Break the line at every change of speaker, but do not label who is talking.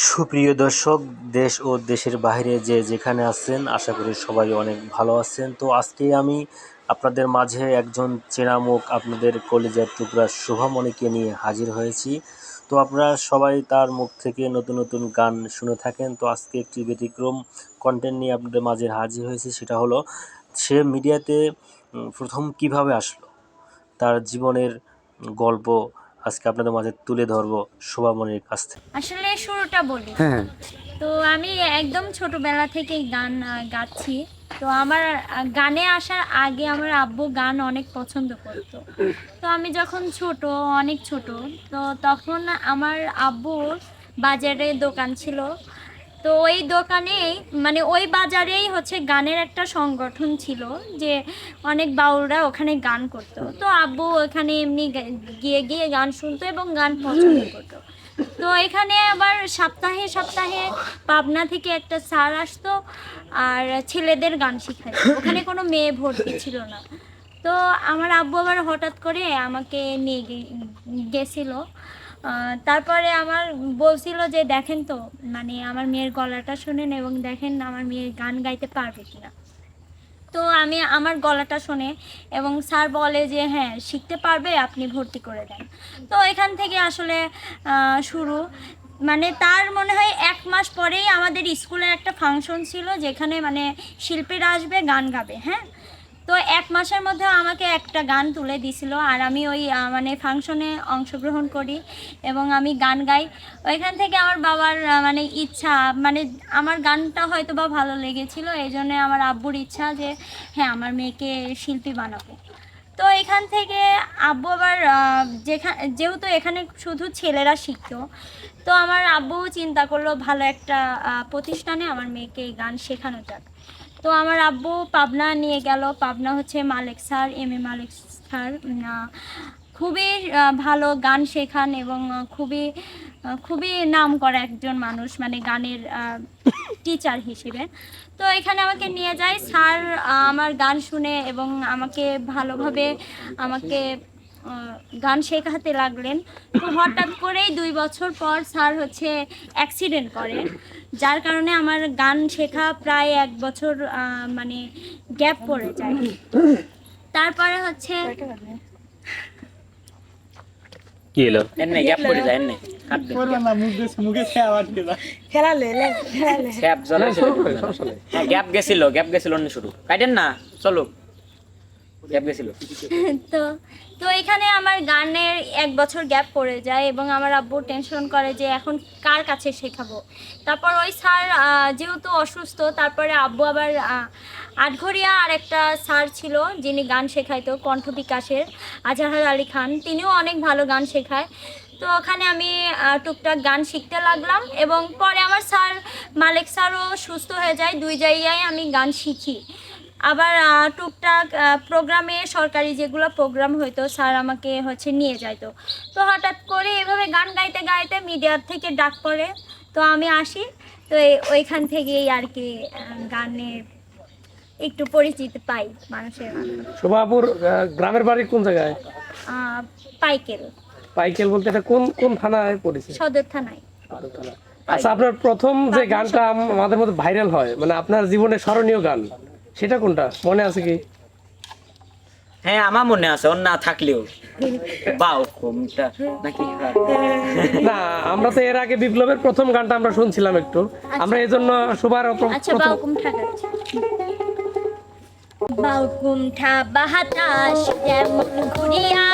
সুপ্রিয় দর্শক, দেশ ও দেশের বাইরে যে যেখানে আছেন, আশা করি সবাই অনেক ভালো আছেন। তো আজকে আমি আপনাদের মাঝে একজন চেনা মুখ, আপনাদের কলিজার টুকরা শুভমণিকে নিয়ে হাজির হয়েছি। তো আপনারা সবাই তার মুখ থেকে নতুন নতুন গান শুনে থাকেন। তো আজকে একটি ব্যতিক্রম কন্টেন্ট নিয়ে আপনাদের মাঝে হাজির হয়েছি। সেটা হলো, সে মিডিয়াতে প্রথম কিভাবে আসলো, তার জীবনের গল্প আজকে আপনাদের মাঝে তুলে ধরবো শুভমণির কাছ থেকে।
আসলে শুরুটা বলি। তো আমি একদম ছোটবেলা থেকেই গান গাচ্ছি। তো আমার গানে আসার আগে আমার আব্বু গান অনেক পছন্দ করতো। তো আমি যখন অনেক ছোট, তো তখন আমার আব্বুর বাজারে দোকান ছিল। তো ওই দোকানেই মানে ওই বাজারেই হচ্ছে গানের একটা সংগঠন ছিল, যে অনেক বাউলরা ওখানে গান করতো। তো আব্বু ওখানে এমনি গিয়ে গিয়ে গান শুনতো এবং গান পছন্দ করতো। তো এখানে আবার সপ্তাহে সপ্তাহে পাবনা থেকে একটা স্যার আসতো আর ছেলেদের গান শিখাইতো। ওখানে কোনো মেয়ে ভর্তি ছিল না। তো আমার আব্বু আবার হঠাৎ করে আমাকে নিয়ে গেছিল। তারপরে আমার বলছিল যে দেখেন তো, মানে আমার মেয়ের গলাটা শোনেন এবং দেখেন আমার মেয়ে গান গাইতে পারবে কিনা। তো আমি আমার গলাটা শুনে এবং স্যার বলে যে হ্যাঁ শিখতে পারবে, আপনি ভর্তি করে দেন। তো এখান থেকে আসলে শুরু। মানে তার মনে হয় 1 মাস পরেই আমাদের স্কুলের একটা ফাংশন ছিল, যেখানে মানে শিল্পীরা আসবে, গান গাবে। হ্যাঁ, তো 1 মাসের মধ্যে আমাকে একটা গান তুলে দিছিল আর আমি ওই মানে ফাংশনে অংশগ্রহণ করি এবং আমি গান গাই। ওইখান থেকে আমার বাবার মানে ইচ্ছা, মানে আমার গানটা হয়তো বা ভালো লেগেছিল, এই জন্য আমার আব্বুর ইচ্ছা যে হ্যাঁ আমার মেয়েকে শিল্পী বানাবো। তো এখান থেকে আব্বু আবার যেহেতু এখানে শুধু ছেলেরা শিখতো, তো আমার আব্বু চিন্তা করলো ভালো একটা প্রতিষ্ঠানে আমার মেয়েকে গান শেখানো যাক। তো আমার আব্বু পাবনা নিয়ে গেল। পাবনা হচ্ছে মালেক sir, M A Malek sir খুবই ভালো গান শেখান এবং খুবই নাম করা একজন মানুষ, মানে গানের টিচার হিসেবে। তো এখানে আমাকে নিয়ে যায় স্যার, আমার গান শুনে এবং আমাকে ভালোভাবে আমাকে গান শেখাতে লাগলেন। তো হঠাৎ করেই 2 বছর পর স্যার হচ্ছে অ্যাক্সিডেন্ট করে, যার কারণে আমার গান শেখা প্রায় 1 বছর মানে গ্যাপ পড়ে যায়। তারপরে হচ্ছে
কি হলো?
এনে গ্যাপ পড়ে যায় এনে কাট দে
করবে না, মুখে খেয়া আটকে যায়।
খেলালে
গ্যাপ জ্বলে হ্যাঁ গ্যাপ গেছিল অন্য শুরু কাটেন না, চলো গ্যাপ গেছিল।
তো তো এখানে আমার গানের 1 বছর গ্যাপ পড়ে যায় এবং আমার আব্বু টেনশন করে যে এখন কার কাছে শেখাবো। তারপর ওই স্যার যেহেতু অসুস্থ, তারপরে আব্বু আবার আটঘরিয়া আর একটা স্যার ছিল যিনি গান শেখাইতো, কণ্ঠ বিকাশের, আজহার আলী খান, তিনিও অনেক ভালো গান শেখায়। তো ওখানে আমি টুকটাক গান শিখতে লাগলাম এবং পরে আমার স্যার মালেক স্যারও সুস্থ হয়ে যায়। 2 জায়গায় আমি গান শিখি। আবার টুকটাক প্রোগ্রামে, সরকারি যেগুলো প্রোগ্রাম হইতো, স্যার আমাকে হচ্ছে নিয়ে যাইতো। তো হঠাৎ করে এভাবে গান গাইতে গাইতে মিডিয়ার থেকে ডাক পড়ে, তো আমি আসি। তো ওইখান থেকেই আর কি গানের একটু পরিচিতি পাই মানুষের মাধ্যমে।
শোভাপুর গ্রামের বাড়ি কোন জায়গায়?
পাইকেল,
পাইকেল বলতে এটা কোন কোন থানায় পড়েছে?
সদর থানায়।
আচ্ছা, আপনার প্রথম যে গানটা আমাদের মধ্যে ভাইরাল হয়, মানে আপনার জীবনের স্মরণীয় গান, সেটা কোনটা মনে আছে কি?
হ্যাঁ আমার মনে আছে, ওর না থাকলেও বাউ কোনটা নাকি
না, আমরা তো এর আগে বিপ্লবের প্রথম গানটা আমরা শুনছিলাম একটু, আমরা এই জন্য সবার
আচ্ছা, বাউকুমঠা গাচ্ছি। বাউকুমঠা বাহাতাস যেমন ঘুরিয়া